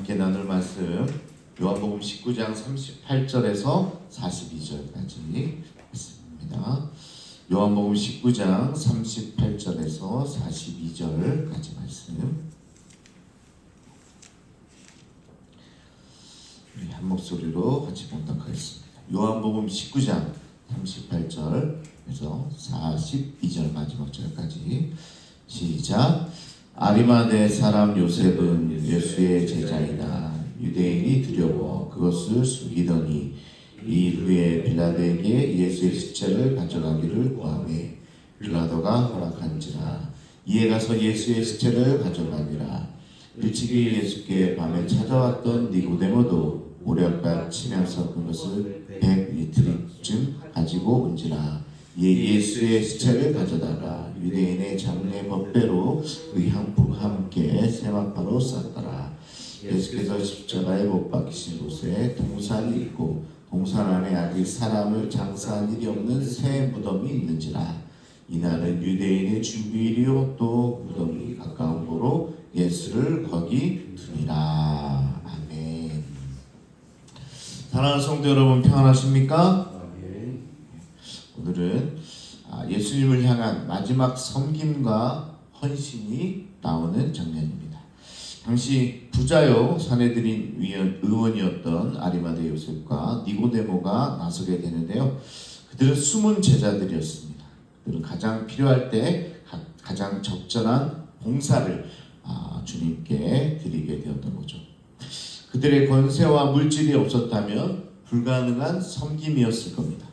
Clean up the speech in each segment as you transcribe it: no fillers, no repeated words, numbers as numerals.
함께 나눌 말씀 요한복음 19장 38절에서 42절까지 있습니다. 요한복음 19장 38절에서 42절까지 말씀 우리 한 목소리로 같이 봉독하겠습니다. 요한복음 19장 38절에서 42절 마지막 절까지 시작. 아리마대 사람 요셉은 예수의 제자이다. 유대인이 두려워 그것을 숨기더니 이 후에 빌라도에게 예수의 시체를 가져가기를 구하매 빌라도가 허락한지라. 이에 가서 예수의 시체를 가져가니라. 일찍이 예수께 밤에 찾아왔던 니고데모도 모략과 치면서 그것을 100리터쯤 가지고 온지라. 이에 예수의 시체를 가져다가 유대인의 장례 법대로 그 향품과 함께 세마파로 쌌더라. 예수께서 십자가에 못 박히신 곳에 동산이 있고 동산 안에 아직 사람을 장사한 일이 없는 새 무덤이 있는지라. 이날은 유대인의 준비일이요 또 무덤이 가까운 고로 예수를 거기 두니라. 아멘. 사랑하는 성도 여러분, 평안하십니까? 오늘은 예수님을 향한 마지막 섬김과 헌신이 나오는 장면입니다. 당시 부자요 사내들인 의원이었던 아리마대 요셉과 니고데모가 나서게 되는데요. 그들은 숨은 제자들이었습니다. 그들은 가장 필요할 때 가장 적절한 봉사를 주님께 드리게 되었던 거죠. 그들의 권세와 물질이 없었다면 불가능한 섬김이었을 겁니다.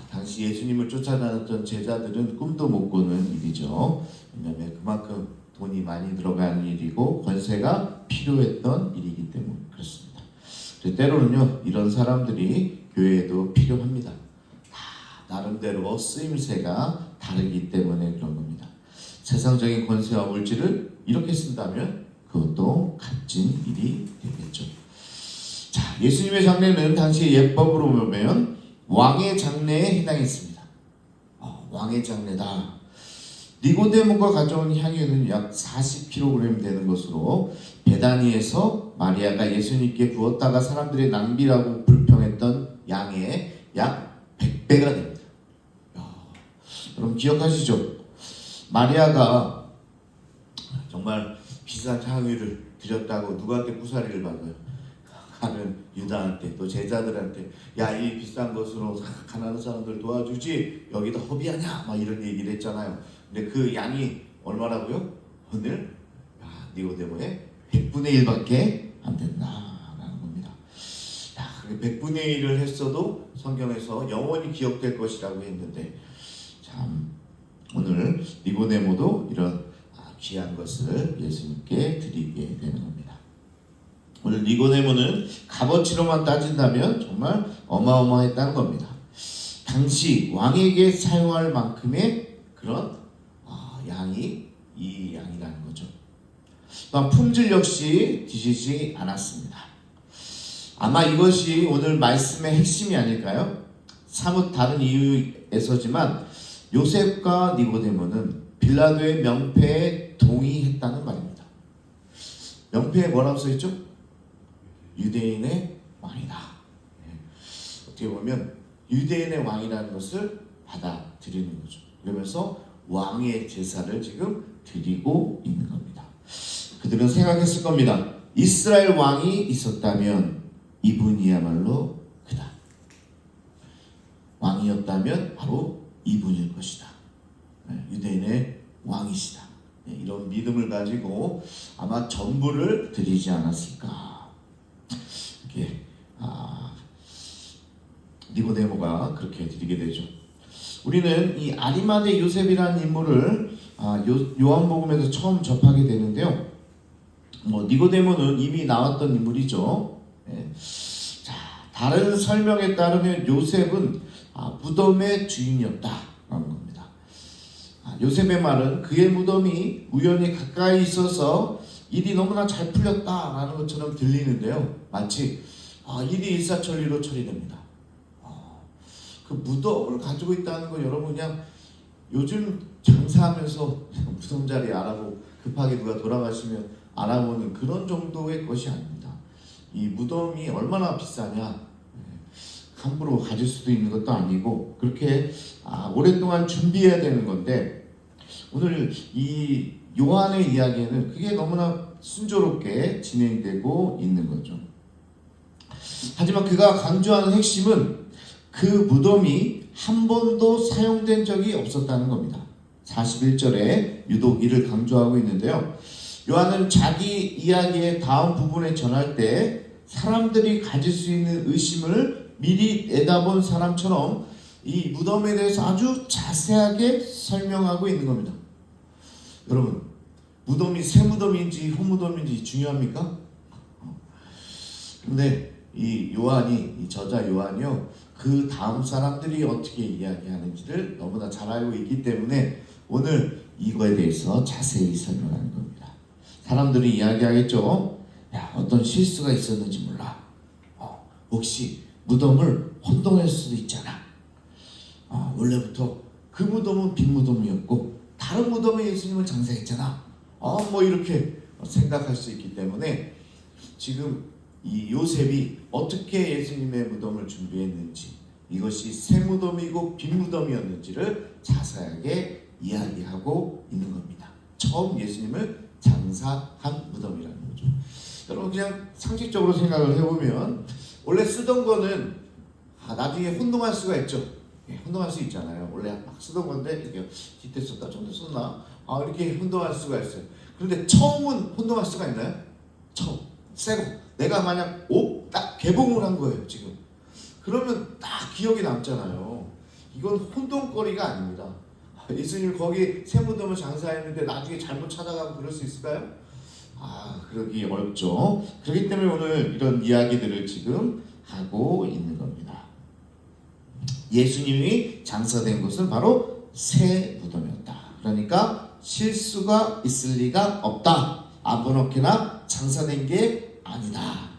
당시 예수님을 쫓아다녔던 제자들은 꿈도 못 꾸는 일이죠. 왜냐하면 그만큼 돈이 많이 들어가는 일이고 권세가 필요했던 일이기 때문에 그렇습니다. 때로는요 이런 사람들이 교회에도 필요합니다. 다 나름대로 쓰임새가 다르기 때문에 그런 겁니다. 세상적인 권세와 물질을 이렇게 쓴다면 그것도 값진 일이 되겠죠. 자, 예수님의 장례는 당시 예법으로 보면 왕의 장례에 해당했습니다. 왕의 장례다. 니고데모가 가져온 향유는 약 40kg 되는 것으로 베다니에서 마리아가 예수님께 부었다가 사람들의 낭비라고 불평했던 양의 약 100배가 됩니다. 여러분 기억하시죠? 마리아가 정말 비싼 향유를 드렸다고 누구한테 구사리를 받아요? 가는 유다한테 또 제자들한테 야, 이 비싼 것으로 가난한 사람들 도와주지 여기다 허비하냐 막 이런 얘기를 했잖아요. 근데 그 양이 얼마라고요? 오늘 니고데모의 100분의 1밖에 안 된다라는 겁니다. 100분의 1을 했어도 성경에서 영원히 기억될 것이라고 했는데 참 오늘 니고데모도 이런 귀한 것을 예수님께 드리게 되는 겁니다. 오늘 니고데모는 값어치로만 따진다면 정말 어마어마했다는 겁니다. 당시 왕에게 사용할 만큼의 그런 양이 이 양이라는 거죠. 또한 품질 역시 뒤지지 않았습니다. 아마 이것이 오늘 말씀의 핵심이 아닐까요? 사뭇 다른 이유에서지만 요셉과 니고데모는 빌라도의 명패에 동의했다는 말입니다. 명패에 뭐라고 써있죠? 유대인의 왕이다. 어떻게 보면 유대인의 왕이라는 것을 받아들이는 거죠. 그러면서 왕의 제사를 지금 드리고 있는 겁니다. 그들은 생각했을 겁니다. 이스라엘 왕이 있었다면 이분이야말로 그다. 왕이었다면 바로 이분일 것이다. 유대인의 왕이시다. 이런 믿음을 가지고 아마 전부를 드리지 않았을까. 니고데모가 그렇게 드리게 되죠. 우리는 이 아리마대 요셉이라는 인물을 요한복음에서 처음 접하게 되는데요. 니고데모는 이미 나왔던 인물이죠. 자, 다른 설명에 따르면 요셉은 무덤의 주인이었다라는 겁니다. 요셉의 말은 그의 무덤이 우연히 가까이 있어서 일이 너무나 잘 풀렸다라는 것처럼 들리는데요. 마치 일이 일사천리로 처리됩니다. 그 무덤을 가지고 있다는 거 여러분 그냥 요즘 장사하면서 무덤 자리 알아보고 급하게 누가 돌아가시면 알아보는 그런 정도의 것이 아닙니다. 이 무덤이 얼마나 비싸냐, 함부로 가질 수도 있는 것도 아니고 그렇게 오랫동안 준비해야 되는 건데, 오늘 이 요한의 이야기에는 그게 너무나 순조롭게 진행되고 있는 거죠. 하지만 그가 강조하는 핵심은 그 무덤이 한 번도 사용된 적이 없었다는 겁니다. 41절에 유독 이를 강조하고 있는데요. 요한은 자기 이야기의 다음 부분에 전할 때 사람들이 가질 수 있는 의심을 미리 내다본 사람처럼 이 무덤에 대해서 아주 자세하게 설명하고 있는 겁니다. 여러분, 무덤이 새 무덤인지 후 무덤인지 중요합니까? 근데 이 저자 요한이요, 그 다음 사람들이 어떻게 이야기하는지를 너무나 잘 알고 있기 때문에 오늘 이거에 대해서 자세히 설명하는 겁니다. 사람들이 이야기하겠죠. 야, 어떤 실수가 있었는지 몰라. 혹시 무덤을 혼동할 수도 있잖아. 원래부터 그 무덤은 빈 무덤이었고 다른 무덤에 예수님을 장사했잖아. 뭐 이렇게 생각할 수 있기 때문에 지금 이 요셉이 어떻게 예수님의 무덤을 준비했는지, 이것이 새 무덤이고 빈 무덤이었는지를 자세하게 이야기하고 있는 겁니다. 처음 예수님을 장사한 무덤이라는 거죠. 여러분, 그냥 상식적으로 생각을 해보면 원래 쓰던 거는 나중에 혼동할 수가 있죠. 혼동할 수 있잖아요. 원래 막 쓰던 건데 이게 뒤태 썼다 저때 썼나 이렇게 혼동할 수가 있어요. 그런데 처음은 혼동할 수가 있나요? 처음 새거 내가 만약 옷 딱 개봉을 한 거예요 지금, 그러면 딱 기억이 남잖아요. 이건 혼동거리가 아닙니다. 예수님 거기 새 무덤을 장사했는데 나중에 잘못 찾아가고 그럴 수 있을까요? 그러기 어렵죠. 그렇기 때문에 오늘 이런 이야기들을 지금 하고 있는 겁니다. 예수님이 장사된 것은 바로 새 무덤이었다. 그러니까 실수가 있을 리가 없다. 아무렇게나 장사된 게 아니다.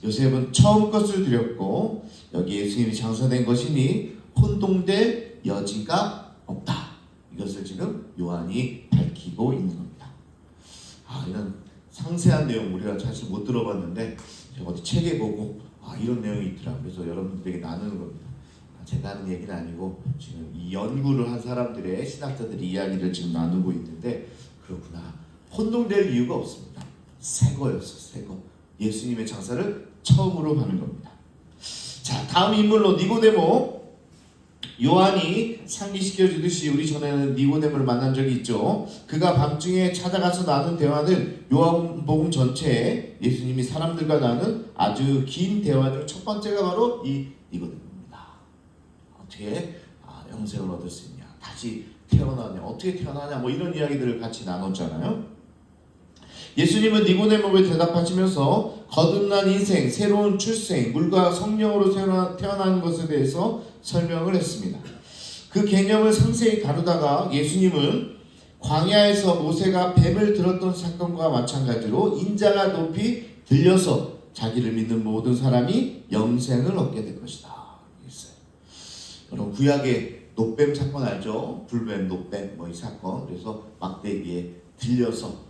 요셉은 처음 것을 드렸고 여기 예수님이 장사된 것이니 혼동될 여지가 없다. 이것을 지금 요한이 밝히고 있는 겁니다. 이런 상세한 내용 우리가 사실 못 들어봤는데 어디 책에 보고 이런 내용이 있더라. 그래서 여러분들에게 나누는 겁니다. 제가 하는 얘기는 아니고 지금 이 연구를 한 사람들의 신학자들이 이야기를 지금 나누고 있는데, 그렇구나. 혼동될 이유가 없습니다. 새 거였어, 새 거. 예수님의 장사를 처음으로 하는 겁니다. 자, 다음 인물로 니고데모. 요한이 상기시켜 주듯이 우리 전에는 니고데모를 만난 적이 있죠. 그가 밤중에 찾아가서 나눈 대화는 요한복음 전체에 예수님이 사람들과 나눈 아주 긴 대화 중 첫 번째가 바로 이 니고데모입니다. 어떻게 영생을 얻을 수 있냐, 다시 태어나냐, 어떻게 태어나냐, 뭐 이런 이야기들을 같이 나눴잖아요. 예수님은 니고데모에게 대답하시면서 거듭난 인생, 새로운 출생, 물과 성령으로 태어나는 것에 대해서 설명을 했습니다. 그 개념을 상세히 다루다가 예수님은 광야에서 모세가 뱀을 들었던 사건과 마찬가지로 인자가 높이 들려서 자기를 믿는 모든 사람이 영생을 얻게 될 것이다. 여러분, 구약의 노뱀 사건 알죠? 불뱀, 노뱀 이 사건. 그래서 막대기에 들려서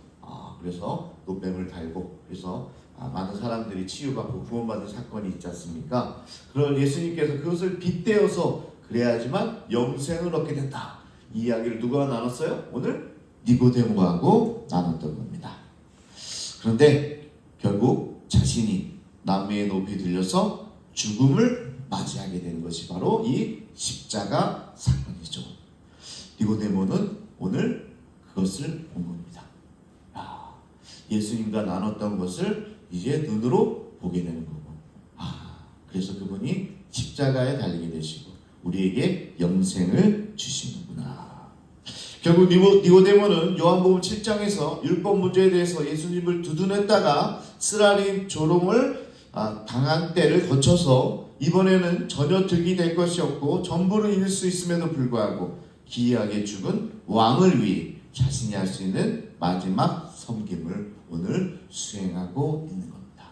그래서 노뱀을 달고 그래서 많은 사람들이 치유받고 구원받은 사건이 있지 않습니까? 그런 예수님께서 그것을 빗대어서 그래야지만 영생을 얻게 된다. 이 이야기를 누가 나눴어요? 오늘 니고데모하고 나눴던 겁니다. 그런데 결국 자신이 남매의 높이 들려서 죽음을 맞이하게 되는 것이 바로 이 십자가 사건이죠. 니고데모는 오늘 그것을 본 겁니다. 예수님과 나눴던 것을 이제 눈으로 보게 되는 거고, 그래서 그분이 십자가에 달리게 되시고 우리에게 영생을 주시는구나. 결국 니고데모는 요한복음 7장에서 율법 문제에 대해서 예수님을 두둔했다가 쓰라린 조롱을 당한 때를 거쳐서 이번에는 전혀 득이 될 것이 없고 전부를 잃을 수 있음에도 불구하고 기이하게 죽은 왕을 위해 자신이 할 수 있는 마지막 섬김을 오늘 수행하고 있는 겁니다.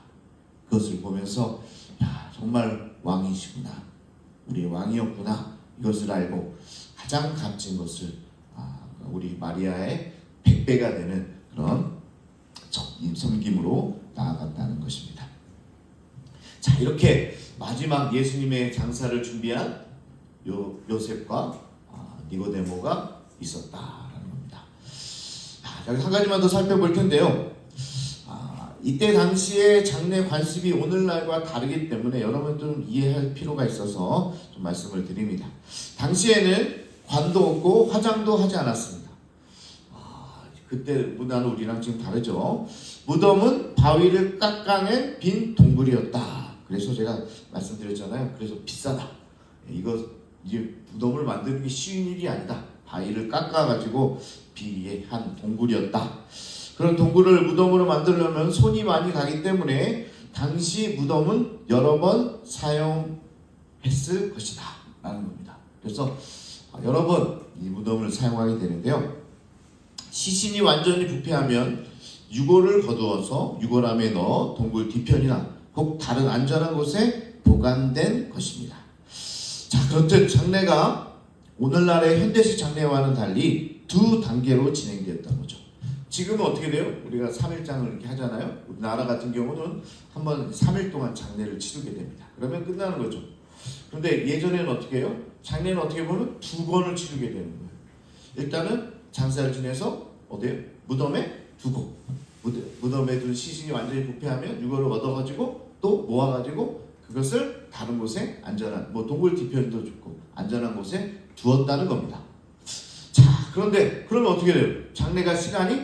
그것을 보면서 정말 왕이시구나, 우리의 왕이었구나, 이것을 알고 가장 값진 것을 우리 마리아의 100배가 되는 그런 섬김으로 나아갔다는 것입니다. 자, 이렇게 마지막 예수님의 장사를 준비한 요셉과 니고데모가 있었다라는 겁니다. 여기 한 가지만 더 살펴볼 텐데요. 이때 당시에 장례 관습이 오늘날과 다르기 때문에 여러분 좀 이해할 필요가 있어서 좀 말씀을 드립니다. 당시에는 관도 없고 화장도 하지 않았습니다. 그때 문화는 우리랑 지금 다르죠. 무덤은 바위를 깎아낸 빈 동굴이었다. 그래서 제가 말씀드렸잖아요. 그래서 비싸다. 이거 무덤을 만드는 게 쉬운 일이 아니다. 바위를 깎아가지고 비한 동굴이었다. 그런 동굴을 무덤으로 만들려면 손이 많이 가기 때문에 당시 무덤은 여러 번 사용했을 것이다 라는 겁니다. 그래서 여러 번 이 무덤을 사용하게 되는데요. 시신이 완전히 부패하면 유골을 거두어서 유골함에 넣어 동굴 뒤편이나 혹 다른 안전한 곳에 보관된 것입니다. 자, 그렇듯 장례가 오늘날의 현대식 장례와는 달리 두 단계로 진행되었던 거죠. 지금은 어떻게 돼요? 우리가 3일장을 이렇게 하잖아요. 우리나라 같은 경우는 한번 3일 동안 장례를 치르게 됩니다. 그러면 끝나는 거죠. 그런데 예전에는 어떻게 해요? 장례는 어떻게 보면 2번을 치르게 되는 거예요. 일단은 장사를 지내서 어디에요? 무덤에 두고, 무덤에 둔 시신이 완전히 부패하면 유골을 얻어가지고 또 모아가지고 그것을 다른 곳에 안전한, 동굴 뒤편도 좋고 안전한 곳에 두었다는 겁니다. 자, 그런데 그러면 어떻게 돼요? 장례가 시간이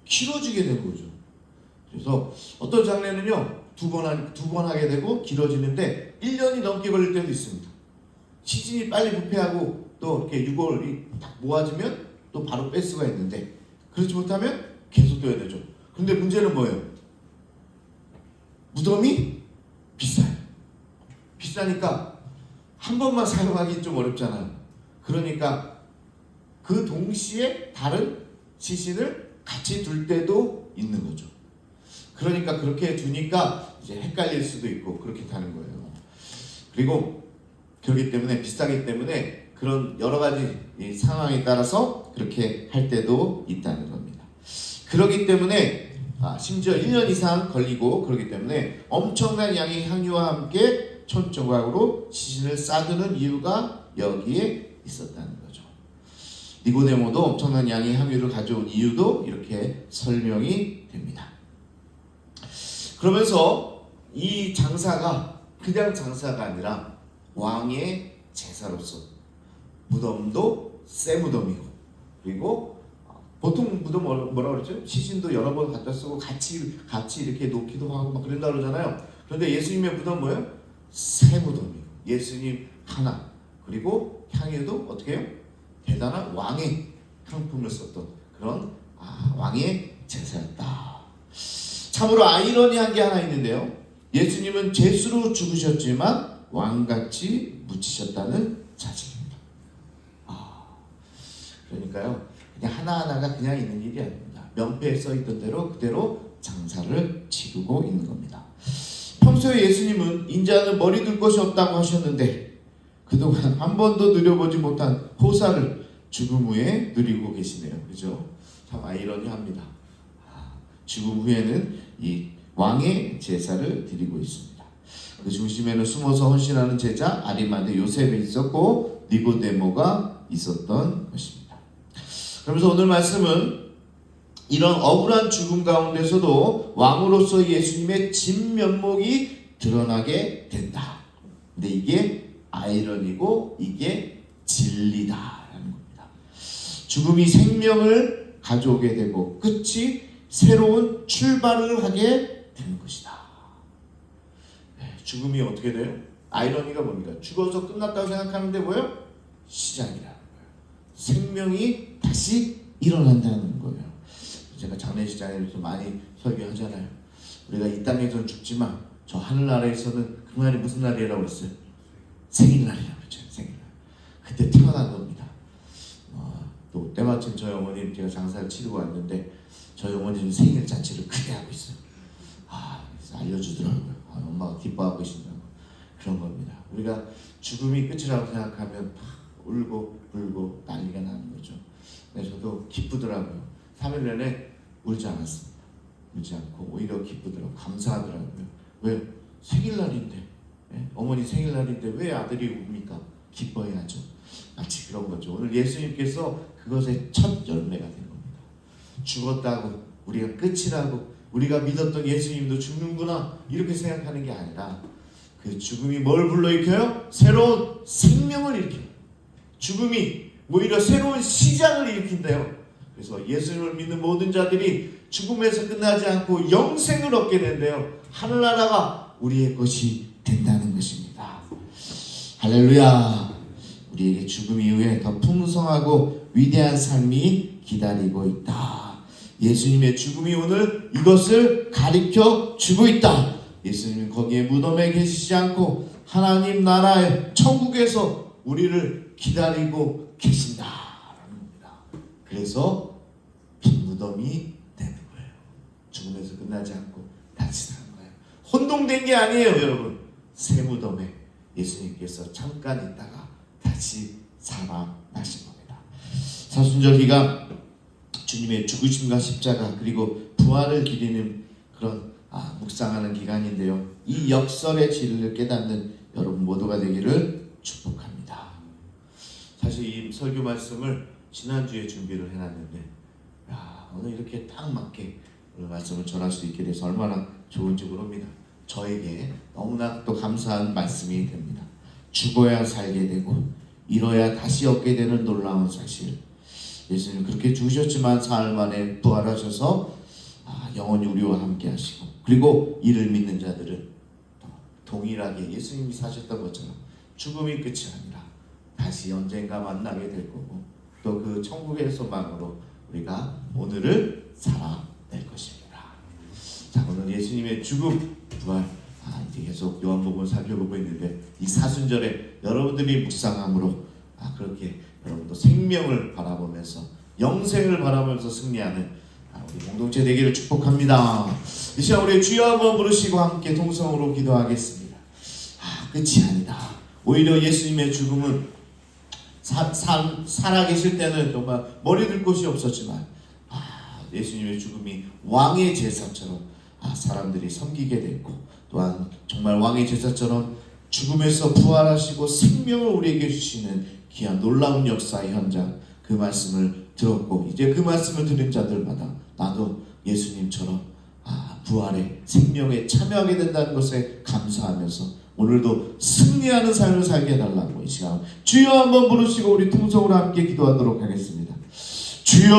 길어지게 되는 거죠. 그래서 어떤 장례는요, 두 번 하게 되고 길어지는데 1년이 넘게 걸릴 때도 있습니다. 시신이 빨리 부패하고 또 이렇게 유골이 딱 모아지면 또 바로 뺄 수가 있는데, 그렇지 못하면 계속 둬야 되죠. 근데 문제는 뭐예요? 무덤이 비싸요. 비싸니까 한 번만 사용하기 좀 어렵잖아요. 그러니까 그 동시에 다른 시신을 같이 둘 때도 있는 거죠. 그러니까 그렇게 두니까 이제 헷갈릴 수도 있고 그렇게 다는 거예요. 그리고 그렇기 때문에 비싸기 때문에 그런 여러 가지 이 상황에 따라서 그렇게 할 때도 있다는 겁니다. 그렇기 때문에 심지어 1년 이상 걸리고 그렇기 때문에 엄청난 양의 향유와 함께 촌조각으로 시신을 싸두는 이유가 여기에 있었다는 거죠. 니고데모도 엄청난 양의 향유를 가져온 이유도 이렇게 설명이 됩니다. 그러면서 이 장사가 그냥 장사가 아니라 왕의 제사로서 무덤도 새 무덤이고, 그리고 보통 무덤 뭐라 그러죠? 시신도 여러 번 갖다 쓰고 같이 이렇게 놓기도 하고 막 그런다 그러잖아요. 그런데 예수님의 무덤 뭐예요? 새 무덤이고 예수님 하나, 그리고 향유도 어떻게 해요? 대단한 왕의 향품을 썼던 그런 왕의 제사였다. 참으로 아이러니한 게 하나 있는데요. 예수님은 죄수로 죽으셨지만 왕같이 묻히셨다는 사실입니다. 그러니까요, 그냥 하나하나가 그냥 있는 일이 아닙니다. 명패에 써있던 대로 그대로 장사를 치르고 있는 겁니다. 평소에 예수님은 인자는 머리 둘 것이 없다고 하셨는데 그동안 한 번도 누려보지 못한 호사를 죽음 후에 누리고 계시네요. 그죠? 참 아이러니합니다. 죽음 후에는 이 왕의 제사를 드리고 있습니다. 그 중심에는 숨어서 헌신하는 제자 아리마대 요셉이 있었고 니고데모가 있었던 것입니다. 그러면서 오늘 말씀은 이런 억울한 죽음 가운데서도 왕으로서 예수님의 진면목이 드러나게 된다. 근데 이게 아이러니고 이게 진리다라는 겁니다. 죽음이 생명을 가져오게 되고 끝이 새로운 출발을 하게 되는 것이다. 죽음이 어떻게 돼요? 아이러니가 뭡니까? 죽어서 끝났다고 생각하는데 뭐예요? 시작이라는 거예요. 생명이 다시 일어난다는 거예요. 제가 장례식장에서 많이 설교하잖아요. 우리가 이 땅에서는 죽지만 저 하늘나라에서는 그 날이 무슨 날이라고 그랬어요? 생일날이라고 그랬죠. 생일날. 그때 태어난 겁니다. 또 때마침 저희 어머님, 제가 장사를 치르고 왔는데 저희 어머니는 생일 잔치를 크게 하고 있어요. 그래서 알려주더라고요. 엄마가 기뻐하고 계신다고. 그런 겁니다. 우리가 죽음이 끝이라고 생각하면 울고 불고 난리가 나는 거죠. 근데 저도 기쁘더라고요. 3일 내내 울지 않았습니다. 울지 않고 오히려 기쁘더라고. 감사하더라고요. 왜? 생일날인데, 어머니 생일날인데 왜 아들이 웁니까? 기뻐해야죠. 마치 그런 거죠. 오늘 예수님께서 그것의 첫 열매가 된 겁니다. 죽었다고 우리가 끝이라고, 우리가 믿었던 예수님도 죽는구나 이렇게 생각하는 게 아니라, 그 죽음이 뭘 불러일으켜요? 새로운 생명을 일으켜요. 죽음이 오히려 새로운 시작을 일으킨대요. 그래서 예수님을 믿는 모든 자들이 죽음에서 끝나지 않고 영생을 얻게 된대요. 하늘나라가 우리의 것이 된다는 것입니다. 할렐루야. 우리에게 죽음 이후에 더 풍성하고 위대한 삶이 기다리고 있다. 예수님의 죽음이 오늘 이것을 가르쳐 주고 있다. 예수님은 거기에 무덤에 계시지 않고 하나님 나라의 천국에서 우리를 기다리고 계신다라는 겁니다. 그래서 빈 무덤이 되는 거예요. 죽음에서 끝나지 않고 다시 사는 거예요. 혼동된 게 아니에요, 여러분. 새 무덤에 예수님께서 잠깐 있다가 다시 살아나신 겁니다. 사순절기가 주님의 죽으심과 십자가 그리고 부활을 기리는 그런 묵상하는 기간인데요. 이 역설의 진리를 깨닫는 여러분 모두가 되기를 축복합니다. 사실 이 설교 말씀을 지난주에 준비를 해놨는데, 오늘 이렇게 딱 맞게 오늘 말씀을 전할 수 있게 돼서 얼마나 좋은지 모릅니다. 저에게 너무나 또 감사한 말씀이 됩니다. 죽어야 살게 되고 잃어야 다시 얻게 되는 놀라운 사실. 예수님 그렇게 죽으셨지만 사흘 만에 부활하셔서 영원히 우리와 함께 하시고, 그리고 이를 믿는 자들은 동일하게 예수님이 사셨던 것처럼 죽음이 끝이 아니라 다시 언젠가 만나게 될 거고, 또 그 천국의 소망으로 우리가 오늘을 살아낼 것입니다. 자, 오늘 예수님의 죽음, 부활, 이제 계속 요한복음을 살펴보고 있는데, 이 사순절에 여러분들이 묵상함으로 그렇게 여러분도 생명을 바라보면서 영생을 바라보면서 승리하는 우리 공동체 되기를 축복합니다. 이 시간 우리 주여 한번 부르시고 함께 동성으로 기도하겠습니다. 끝이 아니다. 오히려 예수님의 죽음은 살아계실 때는 정말 머리 들 곳이 없었지만, 예수님의 죽음이 왕의 제사처럼 사람들이 섬기게 됐고, 또한 정말 왕의 제사처럼 죽음에서 부활하시고 생명을 우리에게 주시는 귀한 놀라운 역사의 현장, 그 말씀을 들었고, 이제 그 말씀을 들은 자들마다 나도 예수님처럼 부활의 생명에 참여하게 된다는 것에 감사하면서 오늘도 승리하는 삶을 살게 해달라고 이 시간 주여 한번 부르시고 우리 통성으로 함께 기도하도록 하겠습니다. 주여